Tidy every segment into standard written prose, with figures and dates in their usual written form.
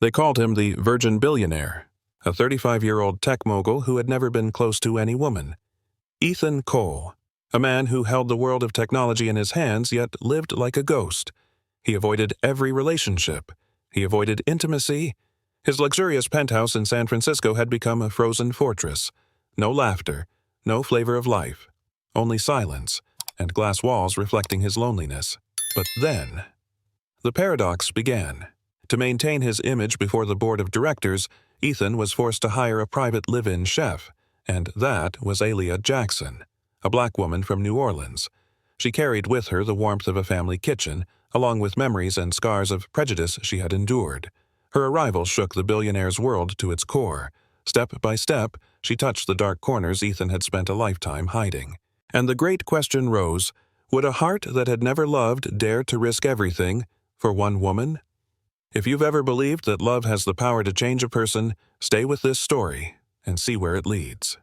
They called him the Virgin Billionaire, a 35-year-old tech mogul who had never been close to any woman. Ethan Cole, a man who held the world of technology in his hands yet lived like a ghost. He avoided every relationship. He avoided intimacy. His luxurious penthouse in San Francisco had become a frozen fortress. No laughter, no flavor of life, only silence, and glass walls reflecting his loneliness. But then, the paradox began. To maintain his image before the board of directors, Ethan was forced to hire a private live-in chef, and that was Aaliyah Jackson, a black woman from New Orleans. She carried with her the warmth of a family kitchen, along with memories and scars of prejudice she had endured. Her arrival shook the billionaire's world to its core. Step by step, she touched the dark corners Ethan had spent a lifetime hiding. And the great question rose, would a heart that had never loved dare to risk everything for one woman? If you've ever believed that love has the power to change a person, stay with this story and see where it leads.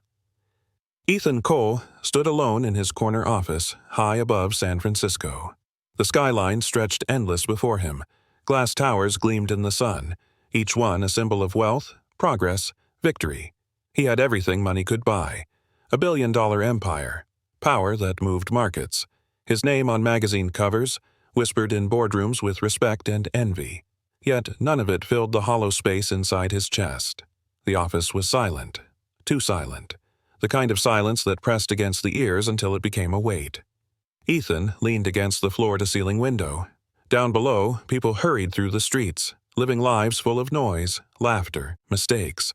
Ethan Cole stood alone in his corner office, high above San Francisco. The skyline stretched endless before him. Glass towers gleamed in the sun, each one a symbol of wealth, progress, victory. He had everything money could buy. A billion-dollar empire, power that moved markets. His name on magazine covers, whispered in boardrooms with respect and envy. Yet none of it filled the hollow space inside his chest. The office was silent, too silent, the kind of silence that pressed against the ears until it became a weight. Ethan leaned against the floor-to-ceiling window. Down below, people hurried through the streets, living lives full of noise, laughter, mistakes,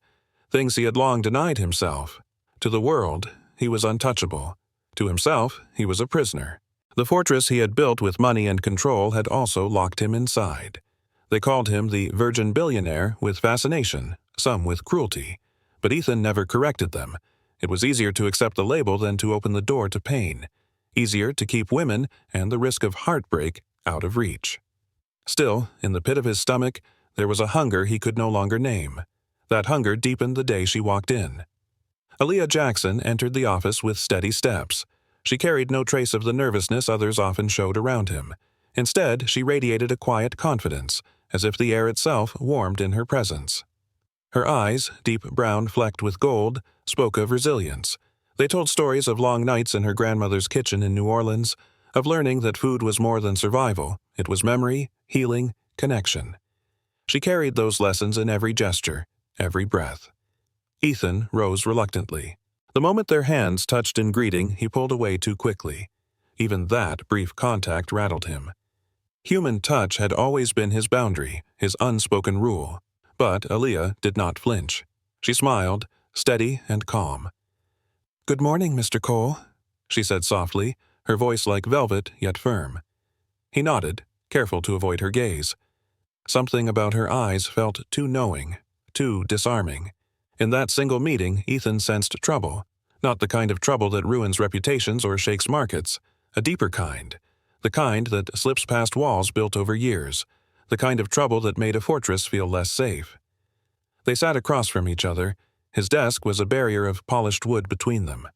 things he had long denied himself. To the world, he was untouchable. To himself, he was a prisoner. The fortress he had built with money and control had also locked him inside. They called him the Virgin Billionaire with fascination, some with cruelty. But Ethan never corrected them. It was easier to accept the label than to open the door to pain. Easier to keep women and the risk of heartbreak out of reach. Still, in the pit of his stomach, there was a hunger he could no longer name. That hunger deepened the day she walked in. Aaliyah Jackson entered the office with steady steps. She carried no trace of the nervousness others often showed around him. Instead, she radiated a quiet confidence, as if the air itself warmed in her presence. Her eyes, deep brown flecked with gold, spoke of resilience. They told stories of long nights in her grandmother's kitchen in New Orleans, of learning that food was more than survival. It was memory, healing, connection. She carried those lessons in every gesture, every breath. Ethan rose reluctantly. The moment their hands touched in greeting, he pulled away too quickly. Even that brief contact rattled him. Human touch had always been his boundary, his unspoken rule. But Aaliyah did not flinch. She smiled, steady and calm. "Good morning, Mr. Cole," she said softly, her voice like velvet yet firm. He nodded, careful to avoid her gaze. Something about her eyes felt too knowing, too disarming. In that single meeting, Ethan sensed trouble. Not the kind of trouble that ruins reputations or shakes markets. A deeper kind. The kind that slips past walls built over years. The kind of trouble that made a fortress feel less safe. They sat across from each other. His desk was a barrier of polished wood between them.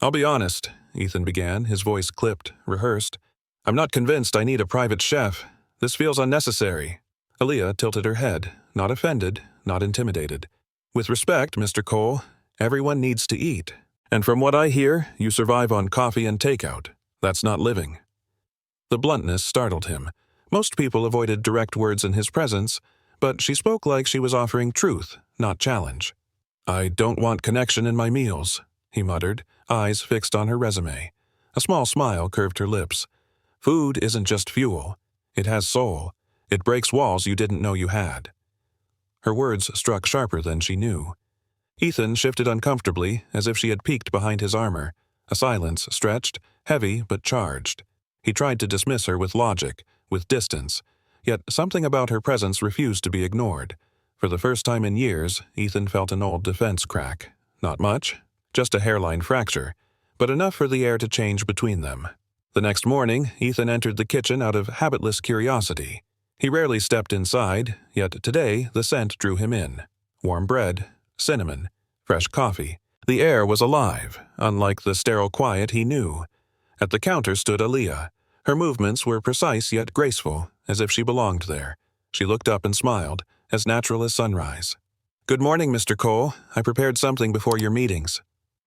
"I'll be honest," Ethan began, his voice clipped, rehearsed. "I'm not convinced I need a private chef. This feels unnecessary." Aaliyah tilted her head, not offended, not intimidated. "With respect, Mr. Cole, everyone needs to eat. And from what I hear, you survive on coffee and takeout. That's not living." The bluntness startled him. Most people avoided direct words in his presence, but she spoke like she was offering truth, not challenge. "I don't want connection in my meals," he muttered, eyes fixed on her resume. A small smile curved her lips. "Food isn't just fuel. It has soul. It breaks walls you didn't know you had." Her words struck sharper than she knew. Ethan shifted uncomfortably, as if she had peeked behind his armor. A silence stretched, heavy but charged. He tried to dismiss her with logic, with distance, yet something about her presence refused to be ignored. For the first time in years, Ethan felt an old defense crack. Not much, just a hairline fracture, but enough for the air to change between them. The next morning, Ethan entered the kitchen out of habitless curiosity. He rarely stepped inside, yet today the scent drew him in. Warm bread, cinnamon, fresh coffee. The air was alive, unlike the sterile quiet he knew. At the counter stood Aaliyah. Her movements were precise yet graceful, as if she belonged there. She looked up and smiled, as natural as sunrise. "Good morning, Mr. Cole. I prepared something before your meetings."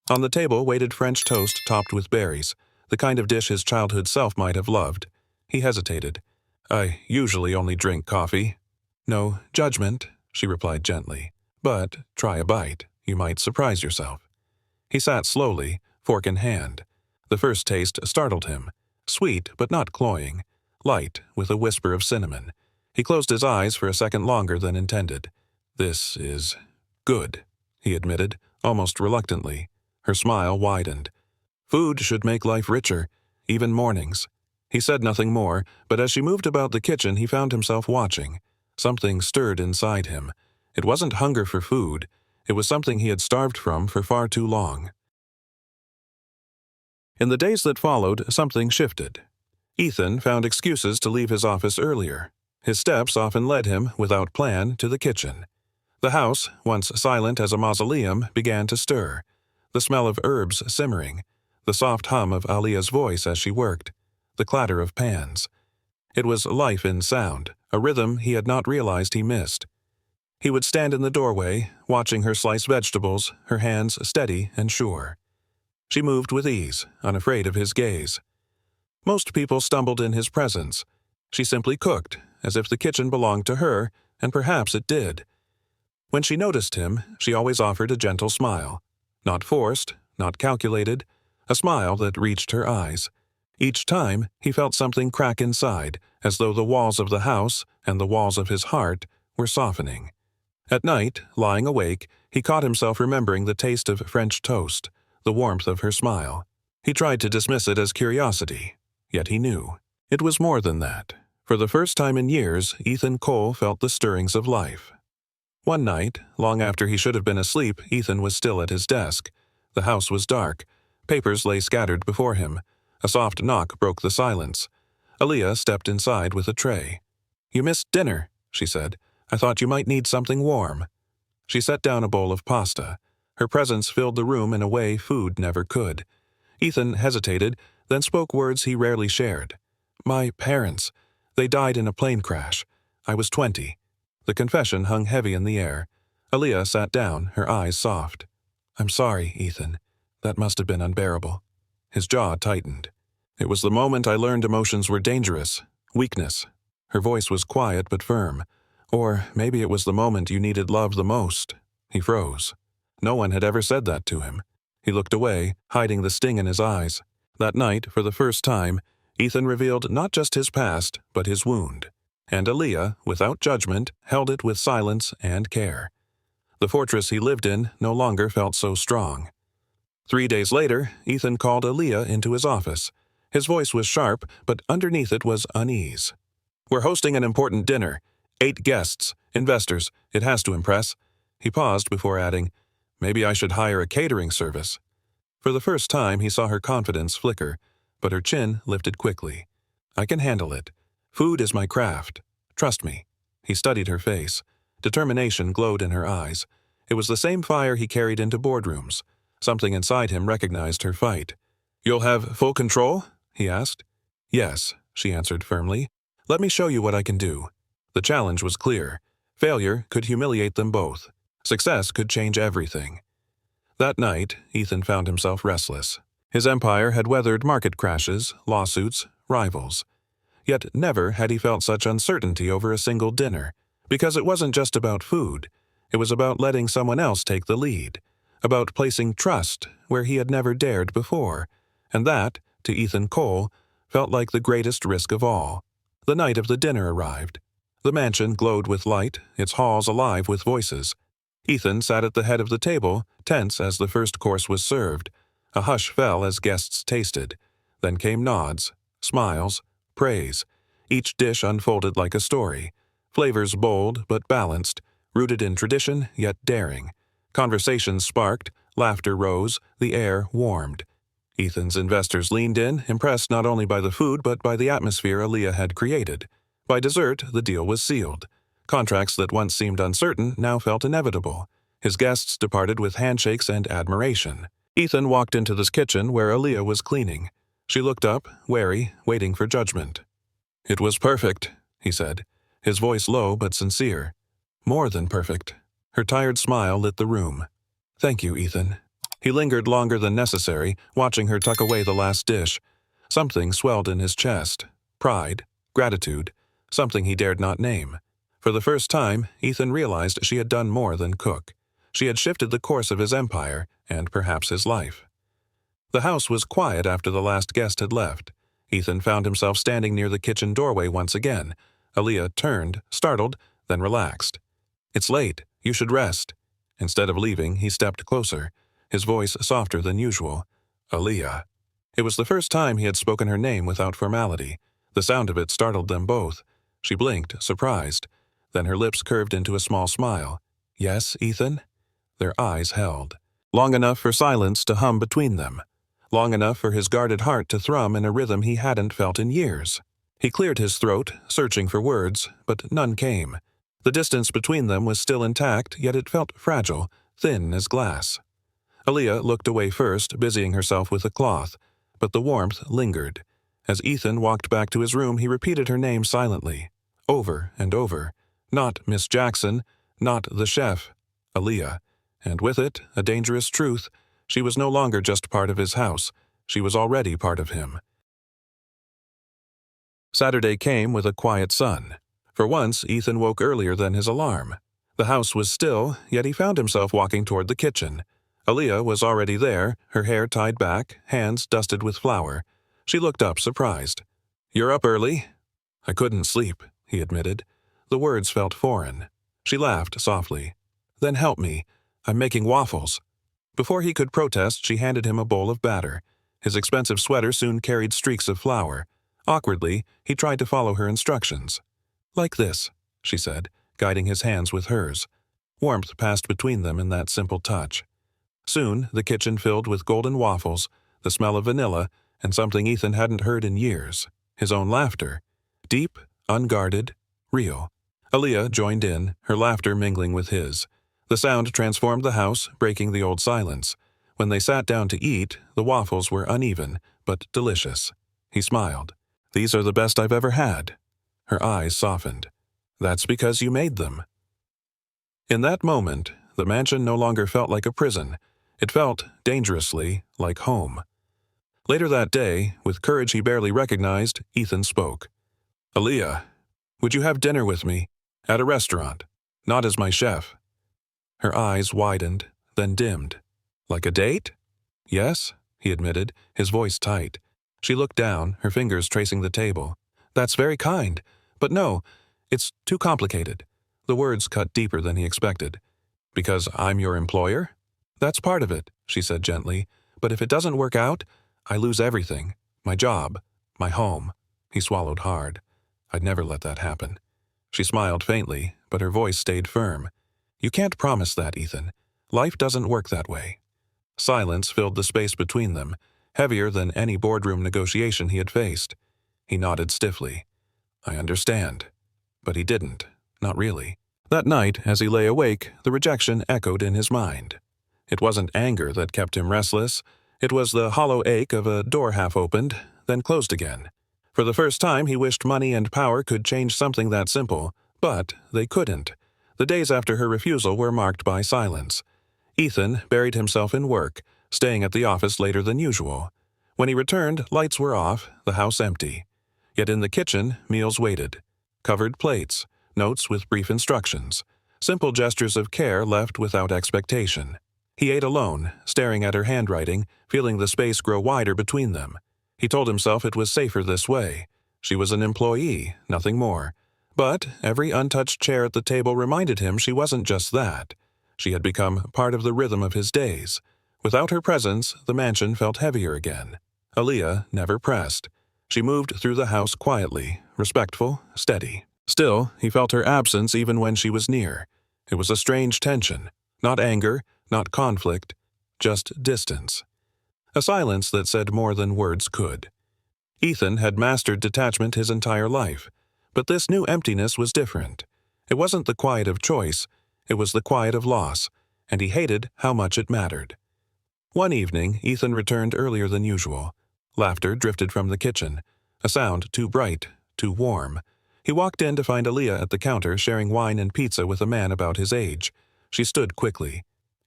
On the table waited French toast topped with berries, the kind of dish his childhood self might have loved. He hesitated. "I usually only drink coffee." "No judgment," she replied gently. "But try a bite. You might surprise yourself." He sat slowly, fork in hand. The first taste startled him. Sweet, but not cloying. Light, with a whisper of cinnamon. He closed his eyes for a second longer than intended. "This is good," he admitted, almost reluctantly. Her smile widened. "Food should make life richer, even mornings." He said nothing more, but as she moved about the kitchen he found himself watching. Something stirred inside him. It wasn't hunger for food. It was something he had starved from for far too long. In the days that followed, something shifted. Ethan found excuses to leave his office earlier. His steps often led him, without plan, to the kitchen. The house, once silent as a mausoleum, began to stir. The smell of herbs simmering. The soft hum of Alia's voice as she worked. The clatter of pans. It was life in sound, a rhythm he had not realized he missed. He would stand in the doorway, watching her slice vegetables, her hands steady and sure. She moved with ease, unafraid of his gaze. Most people stumbled in his presence. She simply cooked, as if the kitchen belonged to her, and perhaps it did. When she noticed him, she always offered a gentle smile. Not forced, not calculated, a smile that reached her eyes. Each time, he felt something crack inside, as though the walls of the house and the walls of his heart were softening. At night, lying awake, he caught himself remembering the taste of French toast, the warmth of her smile. He tried to dismiss it as curiosity, yet he knew. It was more than that. For the first time in years, Ethan Cole felt the stirrings of life. One night, long after he should have been asleep, Ethan was still at his desk. The house was dark. Papers lay scattered before him. A soft knock broke the silence. Alia stepped inside with a tray. "You missed dinner," she said. "I thought you might need something warm." She set down a bowl of pasta. Her presence filled the room in a way food never could. Ethan hesitated, then spoke words he rarely shared. "My parents. They died in a plane crash. I was 20. The confession hung heavy in the air. Alia sat down, her eyes soft. "I'm sorry, Ethan. That must have been unbearable." His jaw tightened. "It was the moment I learned emotions were dangerous. Weakness." Her voice was quiet but firm. "Or maybe it was the moment you needed love the most." He froze. No one had ever said that to him. He looked away, hiding the sting in his eyes. That night, for the first time, Ethan revealed not just his past, but his wound. And Alia, without judgment, held it with silence and care. The fortress he lived in no longer felt so strong. 3 days later, Ethan called Alia into his office. His voice was sharp, but underneath it was unease. "We're hosting an important dinner. 8 guests, investors. It has to impress." He paused before adding, "Maybe I should hire a catering service." For the first time, he saw her confidence flicker, but her chin lifted quickly. "I can handle it. Food is my craft. Trust me." He studied her face. Determination glowed in her eyes. It was the same fire he carried into boardrooms. Something inside him recognized her fight. "You'll have full control?" he asked. "Yes," she answered firmly. "Let me show you what I can do." The challenge was clear. Failure could humiliate them both. Success could change everything. That night, Ethan found himself restless. His empire had weathered market crashes, lawsuits, rivals. Yet never had he felt such uncertainty over a single dinner, because it wasn't just about food. It was about letting someone else take the lead, about placing trust where he had never dared before, and that, to Ethan Cole, felt like the greatest risk of all. The night of the dinner arrived. The mansion glowed with light, its halls alive with voices. Ethan sat at the head of the table, tense as the first course was served. A hush fell as guests tasted. Then came nods, smiles, praise. Each dish unfolded like a story. Flavors bold but balanced, rooted in tradition yet daring. Conversations sparked, laughter rose, the air warmed. Ethan's investors leaned in, impressed not only by the food but by the atmosphere Alia had created. By dessert, the deal was sealed. Contracts that once seemed uncertain now felt inevitable. His guests departed with handshakes and admiration. Ethan walked into the kitchen where Alia was cleaning. She looked up, wary, waiting for judgment. "It was perfect," he said, his voice low but sincere. More than perfect. Her tired smile lit the room. Thank you, Ethan. He lingered longer than necessary, watching her tuck away the last dish. Something swelled in his chest. Pride, gratitude, something he dared not name. For the first time, Ethan realized she had done more than cook. She had shifted the course of his empire, and perhaps his life. The house was quiet after the last guest had left. Ethan found himself standing near the kitchen doorway once again. Aaliyah turned, startled, then relaxed. It's late. You should rest. Instead of leaving, he stepped closer, his voice softer than usual. Aaliyah. It was the first time he had spoken her name without formality. The sound of it startled them both. She blinked, surprised. Then her lips curved into a small smile. Yes, Ethan? Their eyes held. Long enough for silence to hum between them. Long enough for his guarded heart to thrum in a rhythm he hadn't felt in years. He cleared his throat, searching for words, but none came. The distance between them was still intact, yet it felt fragile, thin as glass. Aaliyah looked away first, busying herself with a cloth, but the warmth lingered. As Ethan walked back to his room, he repeated her name silently, over and over. Not Miss Jackson, not the chef, Aaliyah. And with it, a dangerous truth. She was no longer just part of his house. She was already part of him. Saturday came with a quiet sun. For once, Ethan woke earlier than his alarm. The house was still, yet he found himself walking toward the kitchen. Aaliyah was already there, her hair tied back, hands dusted with flour. She looked up, surprised. You're up early? I couldn't sleep, he admitted. The words felt foreign. She laughed softly. Then help me. I'm making waffles. Before he could protest, she handed him a bowl of batter. His expensive sweater soon carried streaks of flour. Awkwardly, he tried to follow her instructions. Like this, she said, guiding his hands with hers. Warmth passed between them in that simple touch. Soon, the kitchen filled with golden waffles, the smell of vanilla, and something Ethan hadn't heard in years, his own laughter. Deep, unguarded, real. Aaliyah joined in, her laughter mingling with his. The sound transformed the house, breaking the old silence. When they sat down to eat, the waffles were uneven, but delicious. He smiled. These are the best I've ever had. Her eyes softened. That's because you made them. In that moment, the mansion no longer felt like a prison. It felt, dangerously, like home. Later that day, with courage he barely recognized, Ethan spoke. Aaliyah, would you have dinner with me? At a restaurant. Not as my chef. Her eyes widened, then dimmed. Like a date? Yes, he admitted, his voice tight. She looked down, her fingers tracing the table. That's very kind. But no, it's too complicated. The words cut deeper than he expected. Because I'm your employer? That's part of it, she said gently. But if it doesn't work out, I lose everything. My job, my home. He swallowed hard. I'd never let that happen. She smiled faintly, but her voice stayed firm. You can't promise that, Ethan. Life doesn't work that way. Silence filled the space between them, heavier than any boardroom negotiation he had faced. He nodded stiffly. I understand. But he didn't. Not really. That night, as he lay awake, the rejection echoed in his mind. It wasn't anger that kept him restless. It was the hollow ache of a door half opened, then closed again. For the first time, he wished money and power could change something that simple, but they couldn't. The days after her refusal were marked by silence. Ethan buried himself in work, staying at the office later than usual. When he returned, lights were off, the house empty. Yet in the kitchen, meals waited. Covered plates, notes with brief instructions, simple gestures of care left without expectation. He ate alone, staring at her handwriting, feeling the space grow wider between them. He told himself it was safer this way. She was an employee, nothing more. But every untouched chair at the table reminded him she wasn't just that. She had become part of the rhythm of his days. Without her presence, the mansion felt heavier again. Aaliyah never pressed. She moved through the house quietly, respectful, steady. Still, he felt her absence even when she was near. It was a strange tension. Not anger, not conflict, just distance. A silence that said more than words could. Ethan had mastered detachment his entire life. But this new emptiness was different. It wasn't the quiet of choice, it was the quiet of loss, and he hated how much it mattered. One evening, Ethan returned earlier than usual. Laughter drifted from the kitchen, a sound too bright, too warm. He walked in to find Aaliyah at the counter sharing wine and pizza with a man about his age. She stood quickly.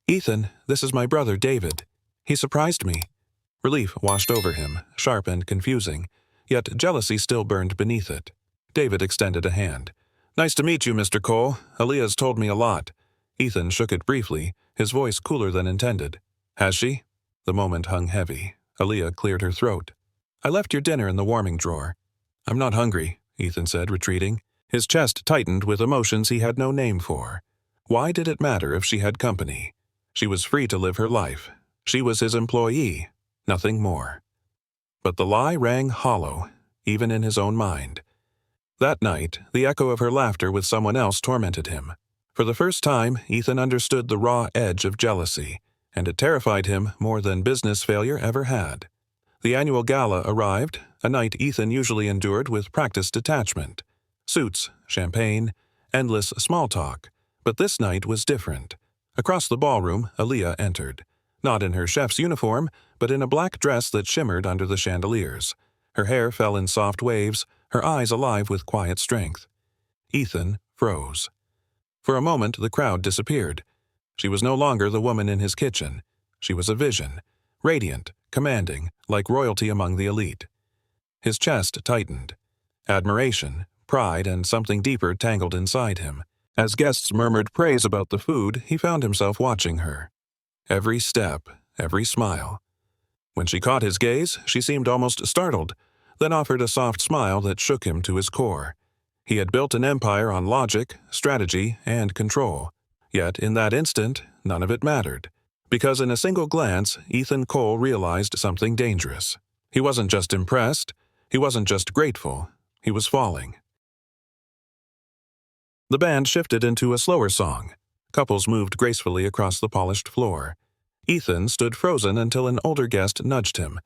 "Ethan, this is my brother David. He surprised me." Relief washed over him, sharp and confusing, yet jealousy still burned beneath it. David extended a hand. "Nice to meet you, Mr. Cole. Aaliyah's told me a lot." Ethan shook it briefly, his voice cooler than intended. "Has she?" The moment hung heavy. Aaliyah cleared her throat. "I left your dinner in the warming drawer." "I'm not hungry," Ethan said, retreating. His chest tightened with emotions he had no name for. Why did it matter if she had company? She was free to live her life. She was his employee, nothing more. But the lie rang hollow, even in his own mind. That night, the echo of her laughter with someone else tormented him. For the first time, Ethan understood the raw edge of jealousy, and it terrified him more than business failure ever had. The annual gala arrived, a night Ethan usually endured with practiced detachment. Suits, champagne, endless small talk. But this night was different. Across the ballroom, Aaliyah entered. Not in her chef's uniform, but in a black dress that shimmered under the chandeliers. Her hair fell in soft waves, her eyes alive with quiet strength. Ethan froze. For a moment, the crowd disappeared. She was no longer the woman in his kitchen. She was a vision, radiant, commanding, like royalty among the elite. His chest tightened. Admiration, pride, and something deeper tangled inside him. As guests murmured praise about the food, he found himself watching her. Every step, every smile. When she caught his gaze, she seemed almost startled, then offered a soft smile that shook him to his core. He had built an empire on logic, strategy, and control. Yet, in that instant, none of it mattered. Because in a single glance, Ethan Cole realized something dangerous. He wasn't just impressed. He wasn't just grateful. He was falling. The band shifted into a slower song. Couples moved gracefully across the polished floor. Ethan stood frozen until an older guest nudged him.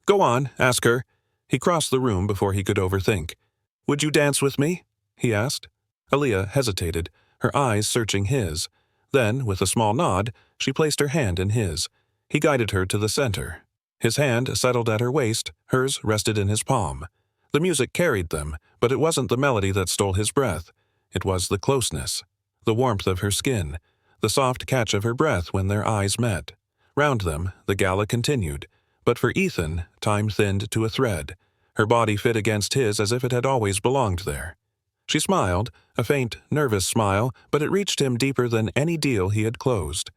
"Go on, ask her." He crossed the room before he could overthink. "Would you dance with me?" he asked. Aaliyah hesitated, her eyes searching his. Then, with a small nod, she placed her hand in his. He guided her to the center. His hand settled at her waist, hers rested in his palm. The music carried them, but it wasn't the melody that stole his breath. It was the closeness, the warmth of her skin, the soft catch of her breath when their eyes met. Round them, the gala continued, but for Ethan, time thinned to a thread. Her body fit against his as if it had always belonged there. She smiled, a faint, nervous smile, but it reached him deeper than any deal he had closed.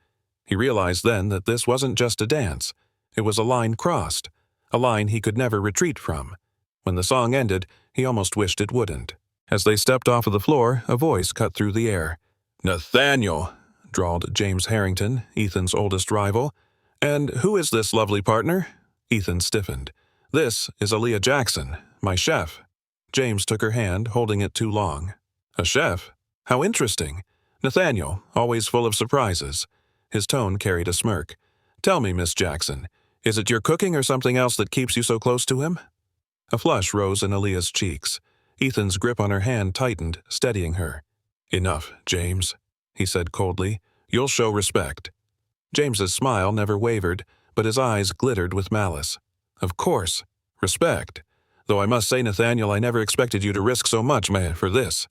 He realized then that this wasn't just a dance. It was a line crossed, a line he could never retreat from. When the song ended, he almost wished it wouldn't. As they stepped off of the floor, a voice cut through the air. "Nathaniel," drawled James Harrington, Ethan's oldest rival. "And who is this lovely partner?" Ethan stiffened. "This is Aaliyah Jackson, my chef." James took her hand, holding it too long. "A chef? How interesting. Nathaniel, always full of surprises." His tone carried a smirk. "Tell me, Miss Jackson, is it your cooking or something else that keeps you so close to him?" A flush rose in Aaliyah's cheeks. Ethan's grip on her hand tightened, steadying her. "Enough, James," he said coldly. "You'll show respect." James's smile never wavered, but his eyes glittered with malice. "Of course. Respect. Though I must say, Nathaniel, I never expected you to risk so much, for this."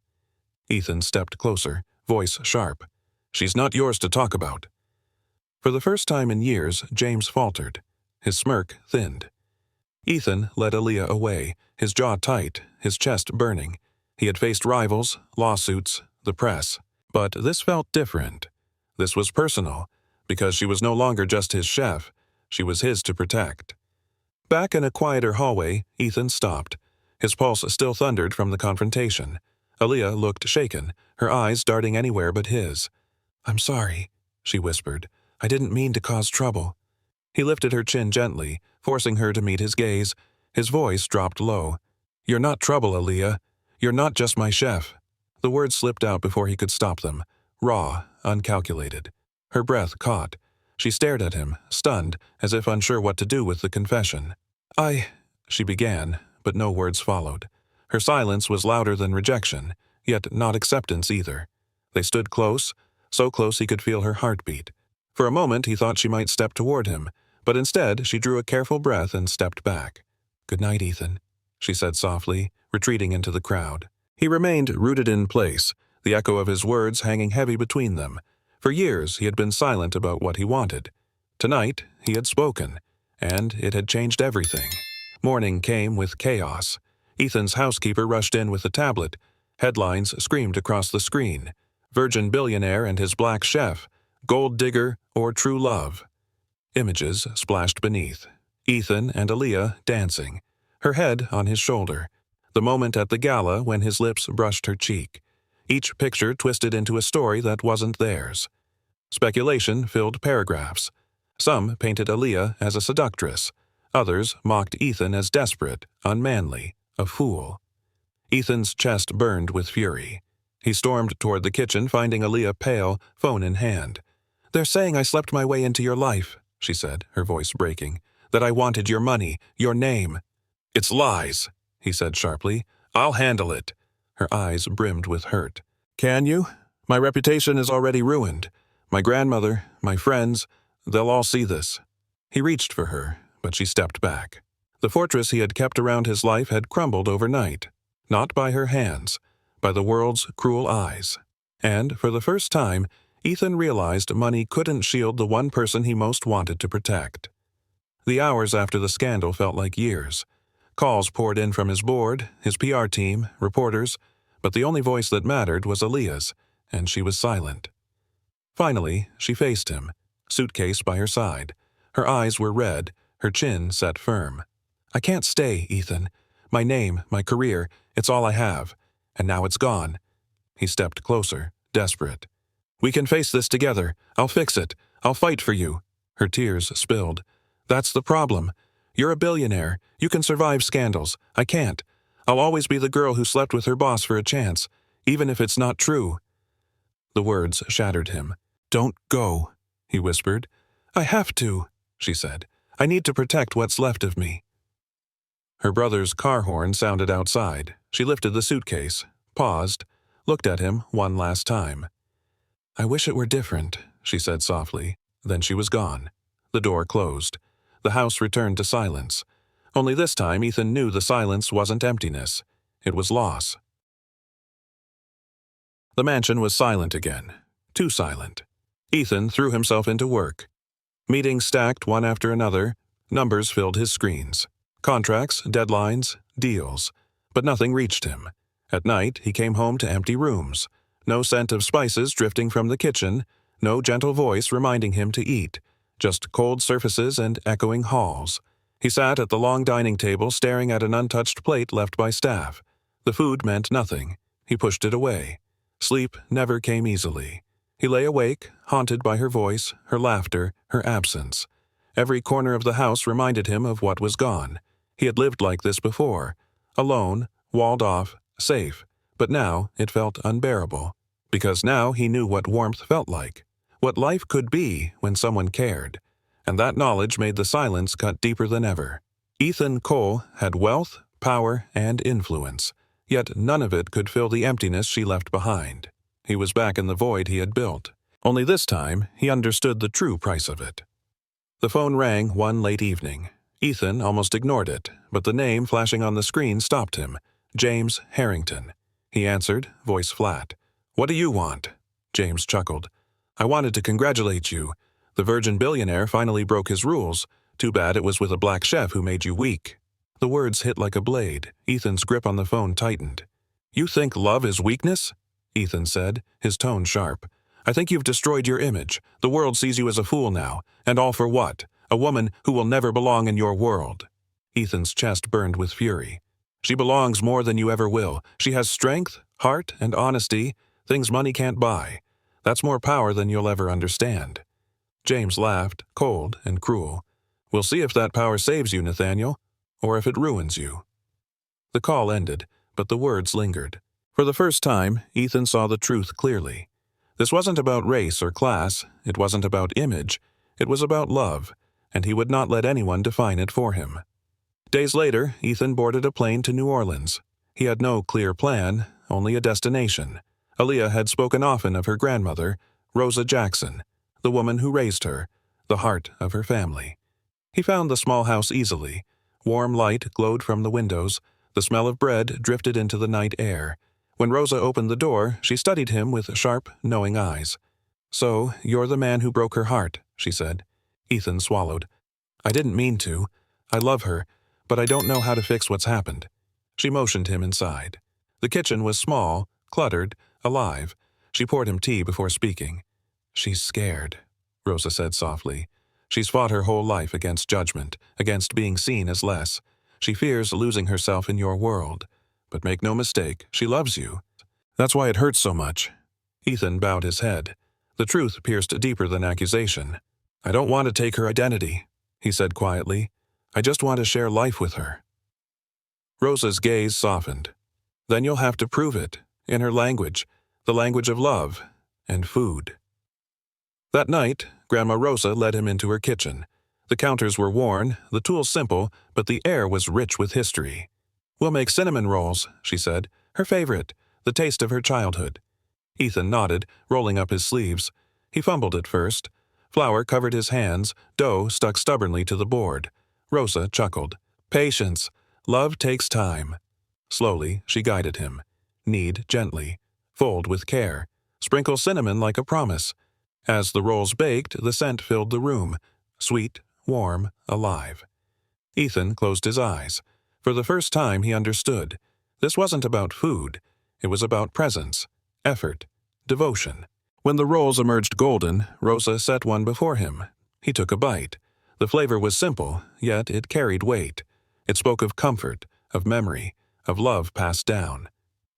Ethan stepped closer, voice sharp. "She's not yours to talk about." For the first time in years, James faltered. His smirk thinned. Ethan led Aaliyah away, his jaw tight, his chest burning. He had faced rivals, lawsuits, the press. But this felt different. This was personal, because she was no longer just his chef. She was his to protect. Back in a quieter hallway, Ethan stopped. His pulse still thundered from the confrontation. Aaliyah looked shaken, her eyes darting anywhere but his. "I'm sorry," she whispered. "I didn't mean to cause trouble." He lifted her chin gently, forcing her to meet his gaze. His voice dropped low. "You're not trouble, Aaliyah. You're not just my chef." The words slipped out before he could stop them, raw, uncalculated. Her breath caught. She stared at him, stunned, as if unsure what to do with the confession. She began, but no words followed. Her silence was louder than rejection, yet not acceptance either. They stood close, so close he could feel her heartbeat. For a moment he thought she might step toward him, but instead she drew a careful breath and stepped back. "Good night, Ethan," she said softly, retreating into the crowd. He remained rooted in place, the echo of his words hanging heavy between them. For years he had been silent about what he wanted. Tonight he had spoken, and it had changed everything. Morning came with chaos. Ethan's housekeeper rushed in with a tablet. Headlines screamed across the screen. Virgin Billionaire and his black chef, gold digger or true love. Images splashed beneath. Ethan and Aaliyah dancing, her head on his shoulder. The moment at the gala when his lips brushed her cheek. Each picture twisted into a story that wasn't theirs. Speculation filled paragraphs. Some painted Aaliyah as a seductress. Others mocked Ethan as desperate, unmanly, a fool. Ethan's chest burned with fury. He stormed toward the kitchen, finding Aaliyah pale, phone in hand. "They're saying I slept my way into your life," she said, her voice breaking. "That I wanted your money, your name." "It's lies," he said sharply. "I'll handle it." Her eyes brimmed with hurt. "Can you? My reputation is already ruined. My grandmother, my friends, they'll all see this." He reached for her, but she stepped back. The fortress he had kept around his life had crumbled overnight. Not by her hands, by the world's cruel eyes. And, for the first time, Ethan realized money couldn't shield the one person he most wanted to protect. The hours after the scandal felt like years. Calls poured in from his board, his PR team, reporters, but the only voice that mattered was Aaliyah's, and she was silent. Finally, she faced him, suitcase by her side. Her eyes were red, her chin set firm. "I can't stay, Ethan. My name, my career, it's all I have. And now it's gone." He stepped closer, desperate. "We can face this together. I'll fix it. I'll fight for you." Her tears spilled. "That's the problem. You're a billionaire. You can survive scandals. I can't. I'll always be the girl who slept with her boss for a chance, even if it's not true." The words shattered him. "Don't go," he whispered. "I have to," she said. "I need to protect what's left of me." Her brother's car horn sounded outside. She lifted the suitcase, paused, looked at him one last time. "I wish it were different," she said softly. Then she was gone. The door closed. The house returned to silence. Only this time Ethan knew the silence wasn't emptiness. It was loss. The mansion was silent again. Too silent. Ethan threw himself into work. Meetings stacked one after another. Numbers filled his screens. Contracts, deadlines, deals. But nothing reached him. At night, he came home to empty rooms. No scent of spices drifting from the kitchen. No gentle voice reminding him to eat. Just cold surfaces and echoing halls. He sat at the long dining table staring at an untouched plate left by staff. The food meant nothing. He pushed it away. Sleep never came easily. He lay awake, haunted by her voice, her laughter, her absence. Every corner of the house reminded him of what was gone. He had lived like this before. Alone, walled off, safe. But now it felt unbearable. Because now he knew what warmth felt like. What life could be when someone cared. And that knowledge made the silence cut deeper than ever. Ethan Cole had wealth, power, and influence. Yet none of it could fill the emptiness she left behind. He was back in the void he had built. Only this time, he understood the true price of it. The phone rang one late evening. Ethan almost ignored it, but the name flashing on the screen stopped him. James Harrington. He answered, voice flat. "What do you want?" James chuckled. "I wanted to congratulate you. The Virgin Billionaire finally broke his rules. Too bad it was with a black chef who made you weak." The words hit like a blade. Ethan's grip on the phone tightened. "You think love is weakness?" Ethan said, his tone sharp. "I think you've destroyed your image. The world sees you as a fool now. And all for what? A woman who will never belong in your world." Ethan's chest burned with fury. "She belongs more than you ever will. She has strength, heart, and honesty, things money can't buy. That's more power than you'll ever understand." James laughed, cold and cruel. "We'll see if that power saves you, Nathaniel, or if it ruins you." The call ended, but the words lingered. For the first time, Ethan saw the truth clearly. This wasn't about race or class, it wasn't about image, it was about love, and he would not let anyone define it for him. Days later, Ethan boarded a plane to New Orleans. He had no clear plan, only a destination. Aaliyah had spoken often of her grandmother, Rosa Jackson, the woman who raised her, the heart of her family. He found the small house easily. Warm light glowed from the windows, the smell of bread drifted into the night air. When Rosa opened the door, she studied him with sharp, knowing eyes. "So, you're the man who broke her heart," she said. Ethan swallowed. "I didn't mean to. I love her, but I don't know how to fix what's happened." She motioned him inside. The kitchen was small, cluttered, alive. She poured him tea before speaking. "She's scared," Rosa said softly. "She's fought her whole life against judgment, against being seen as less. She fears losing herself in your world. But make no mistake, she loves you. That's why it hurts so much." Ethan bowed his head. The truth pierced deeper than accusation. "I don't want to take her identity," he said quietly. "I just want to share life with her." Rosa's gaze softened. "Then you'll have to prove it, in her language, the language of love and food." That night, Grandma Rosa led him into her kitchen. The counters were worn, the tools simple, but the air was rich with history. "We'll make cinnamon rolls," she said, her favorite, the taste of her childhood. Ethan nodded, rolling up his sleeves. He fumbled at first. Flour covered his hands, dough stuck stubbornly to the board. Rosa chuckled. "Patience. Love takes time." Slowly, she guided him. Knead gently. Fold with care. Sprinkle cinnamon like a promise. As the rolls baked, the scent filled the room. Sweet, warm, alive. Ethan closed his eyes. For the first time, he understood. This wasn't about food. It was about presence, effort, devotion. When the rolls emerged golden, Rosa set one before him. He took a bite. The flavor was simple, yet it carried weight. It spoke of comfort, of memory, of love passed down.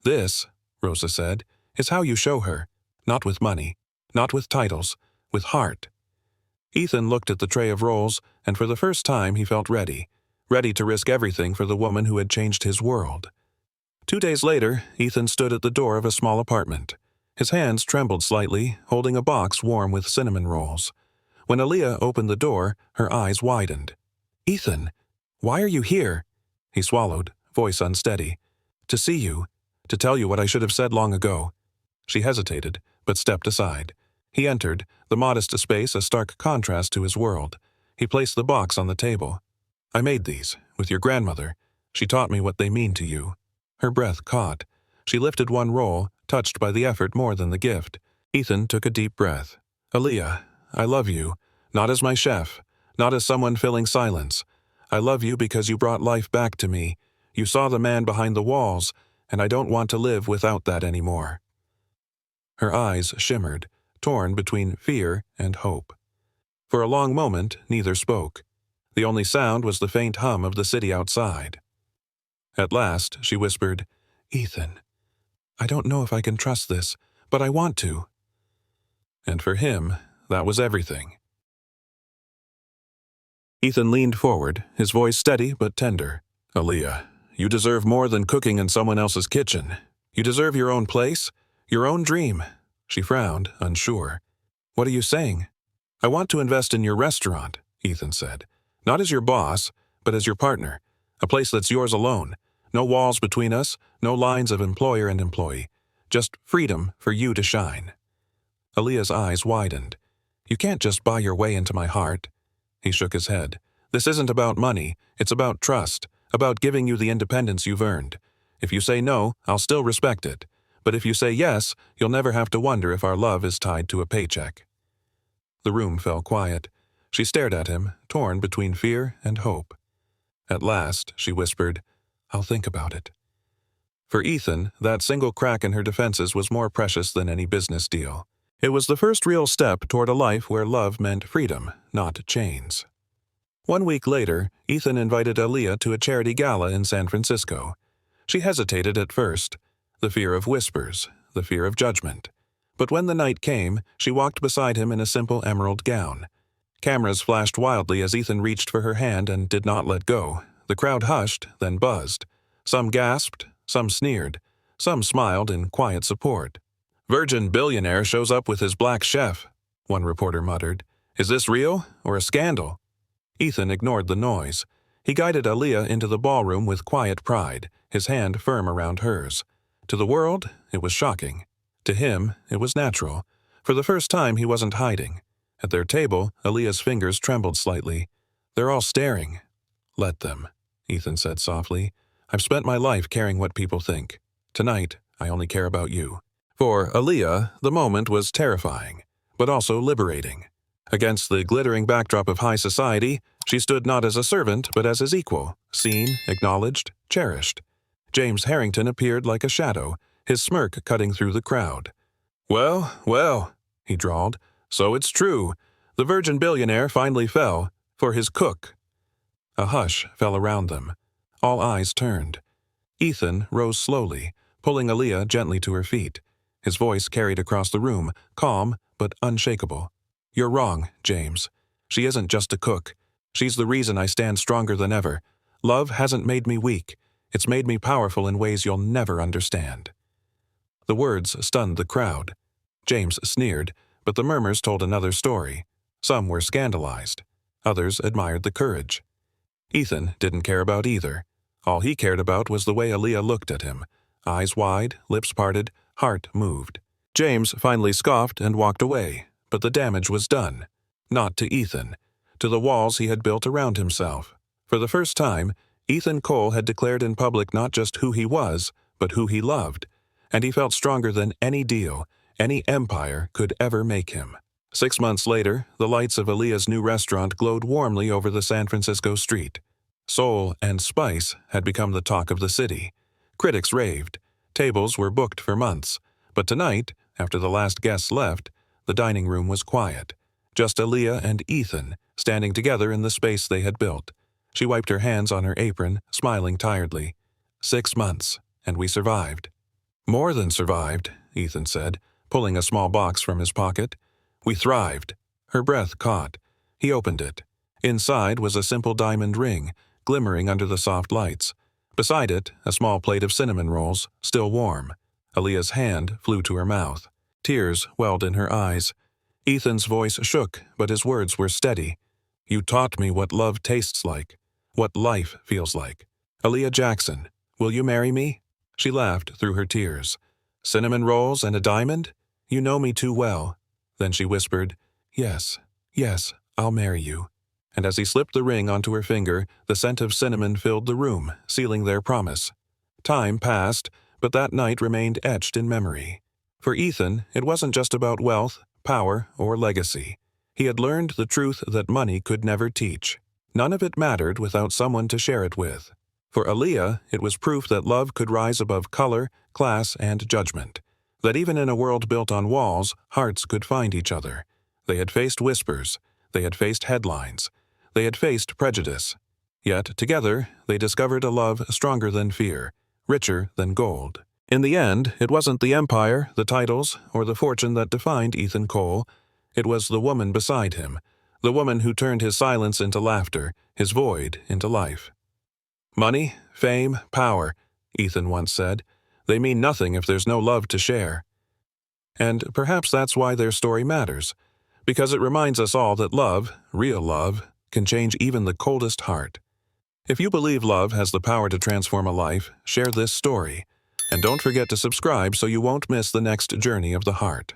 "This," Rosa said, "is how you show her. Not with money, not with titles, with heart." Ethan looked at the tray of rolls, and for the first time he felt ready to risk everything for the woman who had changed his world. 2 days later, Ethan stood at the door of a small apartment. His hands trembled slightly, holding a box warm with cinnamon rolls. When Aaliyah opened the door, her eyes widened. "Ethan, why are you here?" He swallowed, voice unsteady. "To see you, to tell you what I should have said long ago." She hesitated, but stepped aside. He entered, the modest space a stark contrast to his world. He placed the box on the table. "I made these, with your grandmother. She taught me what they mean to you." Her breath caught. She lifted one roll, touched by the effort more than the gift. Ethan took a deep breath. "Aaliyah, I love you, not as my chef, not as someone filling silence. I love you because you brought life back to me. You saw the man behind the walls, and I don't want to live without that anymore." Her eyes shimmered, torn between fear and hope. For a long moment, neither spoke. The only sound was the faint hum of the city outside. At last, she whispered, "Ethan, I don't know if I can trust this, but I want to." And for him, that was everything. Ethan leaned forward, his voice steady but tender. "Aaliyah, you deserve more than cooking in someone else's kitchen. You deserve your own place, your own dream." She frowned, unsure. "What are you saying?" "I want to invest in your restaurant," Ethan said. "Not as your boss, but as your partner. A place that's yours alone. No walls between us, no lines of employer and employee. Just freedom for you to shine." Aaliyah's eyes widened. "You can't just buy your way into my heart." He shook his head. "This isn't about money. It's about trust, about giving you the independence you've earned. If you say no, I'll still respect it. But if you say yes, you'll never have to wonder if our love is tied to a paycheck." The room fell quiet. She stared at him, torn between fear and hope. At last, she whispered, "I'll think about it." For Ethan, that single crack in her defenses was more precious than any business deal. It was the first real step toward a life where love meant freedom, not chains. 1 week later, Ethan invited Aaliyah to a charity gala in San Francisco. She hesitated at first, the fear of whispers, the fear of judgment. But when the night came, she walked beside him in a simple emerald gown. Cameras flashed wildly as Ethan reached for her hand and did not let go. The crowd hushed, then buzzed. Some gasped, some sneered, some smiled in quiet support. "Virgin Billionaire shows up with his black chef," one reporter muttered. "Is this real or a scandal?" Ethan ignored the noise. He guided Aaliyah into the ballroom with quiet pride, his hand firm around hers. To the world, it was shocking. To him, it was natural. For the first time, he wasn't hiding. At their table, Aaliyah's fingers trembled slightly. "They're all staring." "Let them," Ethan said softly. "I've spent my life caring what people think. Tonight, I only care about you." For Aaliyah, the moment was terrifying, but also liberating. Against the glittering backdrop of high society, she stood not as a servant, but as his equal, seen, acknowledged, cherished. James Harrington appeared like a shadow, his smirk cutting through the crowd. "Well, well," he drawled, "so it's true. The Virgin Billionaire finally fell for his cook." A hush fell around them. All eyes turned. Ethan rose slowly, pulling Aaliyah gently to her feet. His voice carried across the room, calm but unshakable. "You're wrong, James. She isn't just a cook. She's the reason I stand stronger than ever. Love hasn't made me weak. It's made me powerful in ways you'll never understand." The words stunned the crowd. James sneered, but the murmurs told another story. Some were scandalized. Others admired the courage. Ethan didn't care about either. All he cared about was the way Aaliyah looked at him. Eyes wide, lips parted, heart moved. James finally scoffed and walked away, but the damage was done. Not to Ethan. To the walls he had built around himself. For the first time, Ethan Cole had declared in public not just who he was, but who he loved. And he felt stronger than any deal, any empire could ever make him. 6 months later, the lights of Aaliyah's new restaurant glowed warmly over the San Francisco street. Soul and spice had become the talk of the city. Critics raved. Tables were booked for months. But tonight, after the last guests left, the dining room was quiet. Just Aaliyah and Ethan, standing together in the space they had built. She wiped her hands on her apron, smiling tiredly. 6 months, and we survived. "More than survived," Ethan said, pulling a small box from his pocket. "We thrived." Her breath caught. He opened it. Inside was a simple diamond ring, glimmering under the soft lights. Beside it, a small plate of cinnamon rolls, still warm. Aaliyah's hand flew to her mouth. Tears welled in her eyes. Ethan's voice shook, but his words were steady. "You taught me what love tastes like, what life feels like. Aaliyah Jackson, will you marry me?" She laughed through her tears. "Cinnamon rolls and a diamond? You know me too well." Then she whispered, "Yes, yes, I'll marry you." And as he slipped the ring onto her finger, the scent of cinnamon filled the room, sealing their promise. Time passed, but that night remained etched in memory. For Ethan, it wasn't just about wealth, power, or legacy. He had learned the truth that money could never teach. None of it mattered without someone to share it with. For Aaliyah, it was proof that love could rise above color, class, and judgment. That even in a world built on walls, hearts could find each other. They had faced whispers. They had faced headlines. They had faced prejudice. Yet, together, they discovered a love stronger than fear, richer than gold. In the end, it wasn't the empire, the titles, or the fortune that defined Ethan Cole. It was the woman beside him, the woman who turned his silence into laughter, his void into life. "Money, fame, power," Ethan once said, "they mean nothing if there's no love to share." And perhaps that's why their story matters, because it reminds us all that love, real love, can change even the coldest heart. If you believe love has the power to transform a life, share this story. And don't forget to subscribe so you won't miss the next journey of the heart.